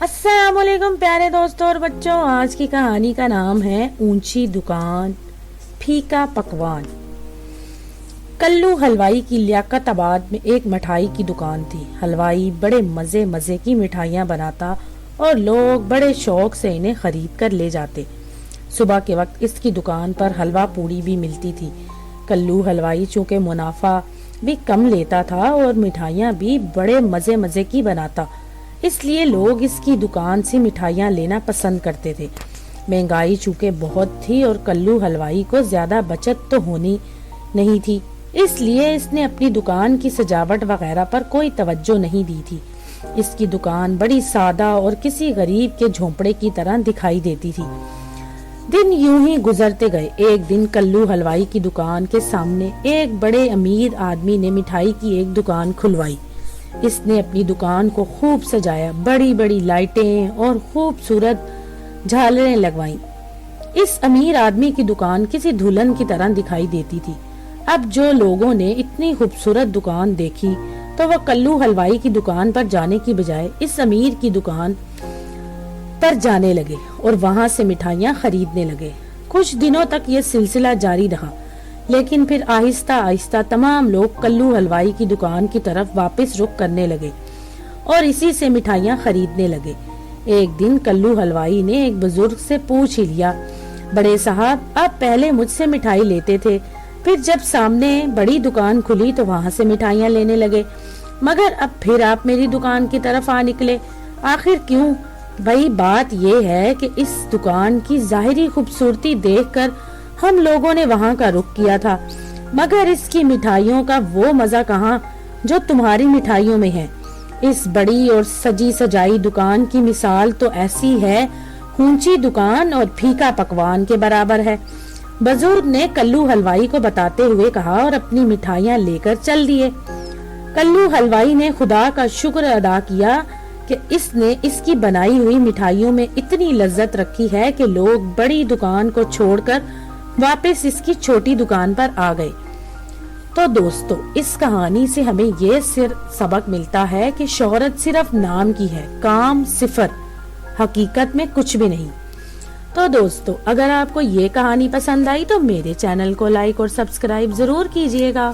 अस्सलाम वालेकुम प्यारे दोस्तों और बच्चों। आज की कहानी का नाम है ऊंची दुकान फीका पकवान। कल्लू हलवाई की लियाकताबाद में एक मिठाई की दुकान थी। हलवाई बड़े मजे मजे की मिठाइयाँ बनाता और लोग बड़े शौक से इन्हें खरीद कर ले जाते। सुबह के वक्त इसकी दुकान पर हलवा पूड़ी भी मिलती थी। कल्लू हलवाई चूंकि मुनाफा भी कम लेता था और मिठाइयाँ भी बड़े मजे मजे की बनाता, इसलिए लोग इसकी दुकान से मिठाइयाँ लेना पसंद करते थे। महंगाई चूंकि बहुत थी और कल्लू हलवाई को ज्यादा बचत तो होनी नहीं थी, इसलिए इसने अपनी दुकान की सजावट वगैरह पर कोई तवज्जो नहीं दी थी। इसकी दुकान बड़ी सादा और किसी गरीब के झोंपड़े की तरह दिखाई देती थी। दिन यूं ही गुजरते गए। एक दिन कल्लू हलवाई की दुकान के सामने एक बड़े अमीर आदमी ने मिठाई की एक दुकान खुलवाई। इसने अपनी दुकान को खूब सजाया, बड़ी बड़ी लाइटें और खूबसूरत झालरें लगवाईं। इस अमीर आदमी की दुकान किसी दुल्हन की तरह दिखाई देती थी। अब जो लोगों ने इतनी खूबसूरत दुकान देखी तो वह कल्लू हलवाई की दुकान पर जाने की बजाय इस अमीर की दुकान पर जाने लगे और वहां से मिठाइयाँ खरीदने लगे। कुछ दिनों तक ये सिलसिला जारी रहा, लेकिन फिर आहिस्ता आहिस्ता तमाम लोग कल्लू हलवाई की दुकान की तरफ वापस रुख करने लगे और इसी से मिठाइयाँ खरीदने लगे। एक दिन कल्लू हलवाई ने एक बुजुर्ग से पूछ ही लिया, बड़े साहब, आप पहले मुझसे मिठाई लेते थे, फिर जब सामने बड़ी दुकान खुली तो वहाँ से मिठाइयाँ लेने लगे, मगर अब फिर आप मेरी दुकान की तरफ आ निकले, आखिर क्यों? भाई बात ये है कि इस दुकान की जाहिरी खूबसूरती देखकर हम लोगों ने वहाँ का रुख किया था, मगर इसकी मिठाइयों का वो मजा कहाँ जो तुम्हारी मिठाइयों में है। इस बड़ी और सजी सजाई दुकान की मिसाल तो ऐसी है, ऊंची दुकान और फीका पकवान के बराबर है। बुजुर्ग ने कल्लू हलवाई को बताते हुए कहा और अपनी मिठाइयाँ लेकर चल दिए। कल्लू हलवाई ने खुदा का शुक्र अदा किया कि इसने इसकी बनाई हुई मिठाइयों में इतनी लज्जत रखी है कि लोग बड़ी दुकान को छोड़कर वापस इसकी छोटी दुकान पर आ गए। तो दोस्तों, इस कहानी से हमें ये सबक मिलता है कि शोहरत सिर्फ नाम की है, काम सिफर, हकीकत में कुछ भी नहीं। तो दोस्तों, अगर आपको ये कहानी पसंद आई तो मेरे चैनल को लाइक और सब्सक्राइब जरूर कीजिएगा।